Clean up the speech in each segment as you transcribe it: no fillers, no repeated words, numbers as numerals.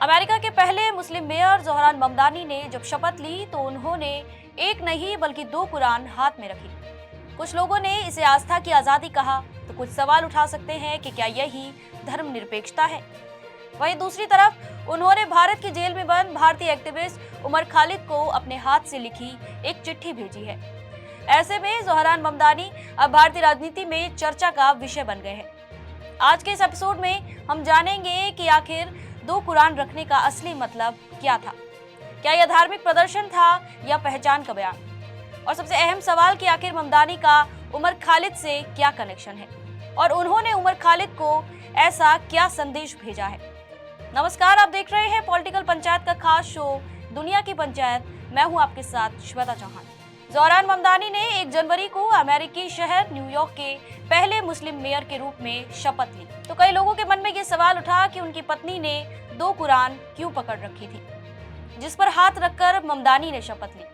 America के पहले मुस्लिम mayor Zohran Mamdani ने जब शपथ ली तो उन्होंने एक नहीं बल्कि 2 कुरान हाथ में रखी। कुछ लोगों ने इसे आस्था की आजादी कहा तो कुछ सवाल उठा सकते हैं कि क्या यही धर्मनिरपेक्षता है। वहीं दूसरी तरफ उन्होंने भारत की जेल में बंद भारतीय एक्टिविस्ट उमर खालिद को अपने हाथ से लिखी एक चिट्ठी भेजी है। ऐसे में जोहरान ममदानी अब भारतीय राजनीति में चर्चा का विषय बन गए हैं। आज के इस एपिसोड में हम जानेंगे कि आखिर 2 कुरान रखने का असली मतलब क्या था। क्या यह धार्मिक प्रदर्शन था या पहचान का बयान? और सबसे अहम सवाल कि आखिर ममदानी का उमर खालिद से क्या कनेक्शन है और उन्होंने उमर खालिद को ऐसा क्या संदेश भेजा है। नमस्कार, आप देख रहे हैं पॉलिटिकल पंचायत का खास शो दुनिया की पंचायत। मैं हूं आपके साथ श्वेता चौहान। जोहरान ममदानी ने 1 जनवरी को अमेरिकी शहर न्यूयॉर्क के पहले मुस्लिम मेयर के रूप में शपथ ली। तो कई लोगों के मन में ये सवाल उठा कि उनकी पत्नी ने 2 कुरान क्यों पकड़ रखी थी, जिस पर हाथ रखकर ममदानी ने शपथ ली।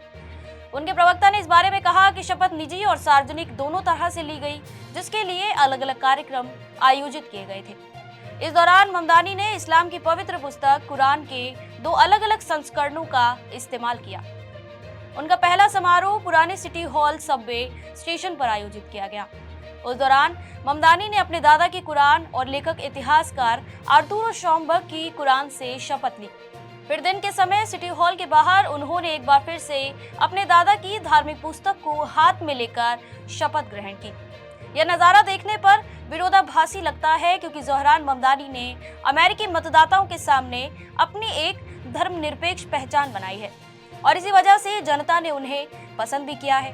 उनके प्रवक्ता ने इस बारे में कहा कि शपथ निजी और सार्वजनिक दोनों तरह से ली गई, जिसके लिए अलग अलग कार्यक्रम आयोजित किए गए थे। इस दौरान ममदानी ने इस्लाम की पवित्र पुस्तक कुरान के 2 अलग अलग संस्करणों का इस्तेमाल किया। उनका पहला समारोह पुराने सिटी हॉल सबवे स्टेशन पर आयोजित किया गया। उस दौरान ममदानी ने अपने दादा की कुरान और लेखक इतिहासकार आर्थुरो शॉमबर्ग की कुरान से शपथ ली। फिर दिन के समय सिटी हॉल के बाहर उन्होंने एक बार फिर से अपने दादा की धार्मिक पुस्तक को हाथ में लेकर शपथ ग्रहण की। यह नजारा देखने पर विरोधाभासी लगता है, क्योंकि जोहरान ममदानी ने अमेरिकी मतदाताओं के सामने अपनी एक धर्मनिरपेक्ष पहचान बनाई है और इसी वजह से जनता ने उन्हें पसंद भी किया है।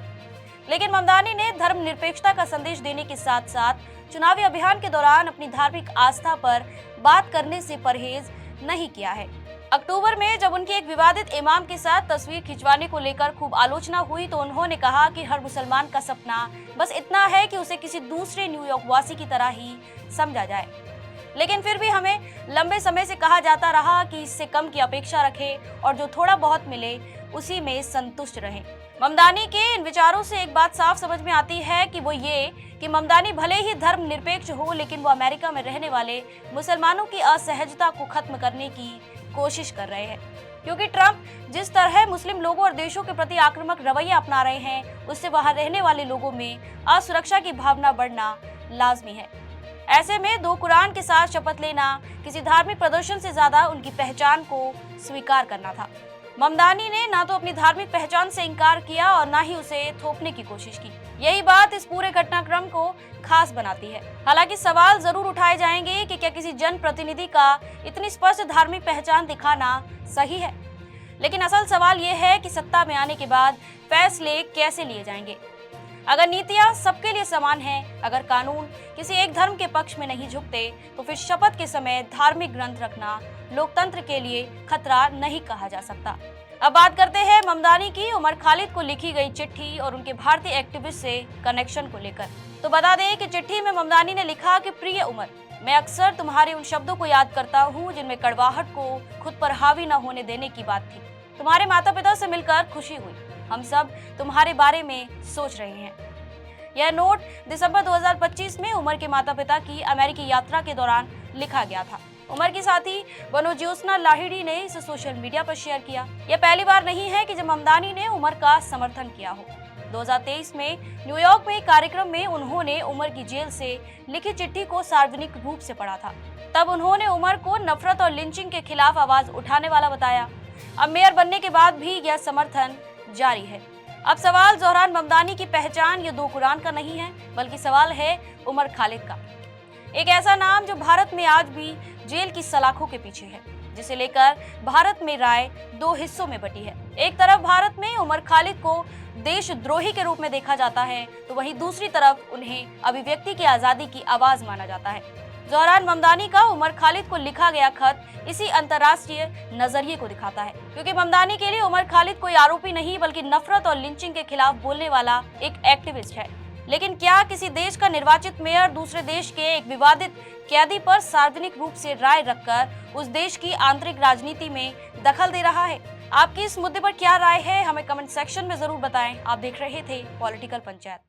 लेकिन ममदानी ने धर्मनिरपेक्षता का संदेश देने के साथ साथ चुनावी अभियान के दौरान अपनी धार्मिक आस्था पर बात करने से परहेज नहीं किया है। अक्टूबर में जब उनके एक विवादित इमाम के साथ तस्वीर खिंचवाने को लेकर खूब आलोचना हुई तो उन्होंने कहा कि हर मुसलमान का सपना बस इतना है कि उसे किसी दूसरे न्यूयॉर्क वासी की तरह ही समझा जाए। लेकिन फिर भी हमें लंबे समय से कहा जाता रहा कि इससे कम की अपेक्षा रखें और जो थोड़ा बहुत मिले उसी में संतुष्ट रहें। ममदानी के इन विचारों से एक बात साफ समझ में आती है कि वो ये कि ममदानी भले ही धर्मनिरपेक्ष हो, लेकिन वो अमेरिका में रहने वाले मुसलमानों की असहजता को खत्म करने की कोशिश कर रहे हैं। क्योंकि ट्रंप जिस तरह मुस्लिम लोगों और देशों के प्रति आक्रामक रवैया अपना रहे हैं, उससे वहां रहने वाले लोगों में असुरक्षा की भावना बढ़ना लाजमी है। ऐसे में 2 कुरान के साथ शपथ लेना किसी धार्मिक प्रदर्शन से ज्यादा उनकी पहचान को स्वीकार करना था। ममदानी ने ना तो अपनी धार्मिक पहचान से इनकार किया और ना ही उसे थोपने की कोशिश की। यही बात इस पूरे घटनाक्रम को खास बनाती है। हालांकि सवाल जरूर उठाए जाएंगे कि क्या किसी जनप्रतिनिधि का इतनी स्पष्ट धार्मिक पहचान दिखाना सही है। लेकिन असल सवाल यह है कि सत्ता में आने के बाद फैसले कैसे लिए जाएंगे। अगर नीतियां सबके लिए समान हैं, अगर कानून किसी एक धर्म के पक्ष में नहीं झुकते, तो फिर शपथ के समय धार्मिक ग्रंथ रखना लोकतंत्र के लिए खतरा नहीं कहा जा सकता। अब बात करते हैं ममदानी की उमर खालिद को लिखी गई चिट्ठी और उनके भारतीय एक्टिविस्ट से कनेक्शन को लेकर। तो बता दें कि चिट्ठी में ममदानी ने लिखा कि प्रिय उमर, मैं अक्सर तुम्हारे उन शब्दों को याद करता हूँ जिनमें कड़वाहट को खुद पर हावी न होने देने की बात थी। तुम्हारे माता पिता से मिलकर खुशी हुई। हम सब तुम्हारे बारे में सोच रहे हैं। यह नोट दिसंबर 2025 में उमर के माता पिता की अमेरिकी यात्रा के दौरान लिखा गया था। उमर की साथी बनोज्योत्सना लाहिड़ी ने इसे सोशल मीडिया पर शेयर किया। यह पहली बार नहीं है कि जब ममदानी ने उमर का समर्थन किया हो। 2023 में न्यूयॉर्क में एक कार्यक्रम में उन्होंने उमर की जेल से लिखी चिट्ठी को सार्वजनिक रूप से पढ़ा था। तब उन्होंने उमर को नफरत और लिंचिंग के खिलाफ आवाज उठाने वाला बताया। अब मेयर बनने के बाद भी यह समर्थन जारी है। अब सवाल जोहरान ममदानी की पहचान ये 2 कुरान का नहीं है, बल्कि सवाल है उमर खालिद का। एक ऐसा नाम जो भारत में आज भी जेल की सलाखों के पीछे है, जिसे लेकर भारत में राय 2 हिस्सों में बटी है। एक तरफ भारत में उमर खालिद को देशद्रोही के रूप में देखा जाता है, तो वहीं दूसरी तरफ उन्हें अभिव्यक्ति की आजादी की आवाज माना जाता है। जोहरान ममदानी का उमर खालिद को लिखा गया खत इसी अंतर्राष्ट्रीय नजरिए को दिखाता है, क्योंकि ममदानी के लिए उमर खालिद कोई आरोपी नहीं बल्कि नफरत और लिंचिंग के खिलाफ बोलने वाला एक एक्टिविस्ट है। लेकिन क्या किसी देश का निर्वाचित मेयर दूसरे देश के एक विवादित कैदी पर सार्वजनिक रूप से राय रखकर उस देश की आंतरिक राजनीति में दखल दे रहा है? आपकी इस मुद्दे पर क्या राय है, हमें कमेंट सेक्शन में जरूर बताएं। आप देख रहे थे पॉलिटिकल पंचायत।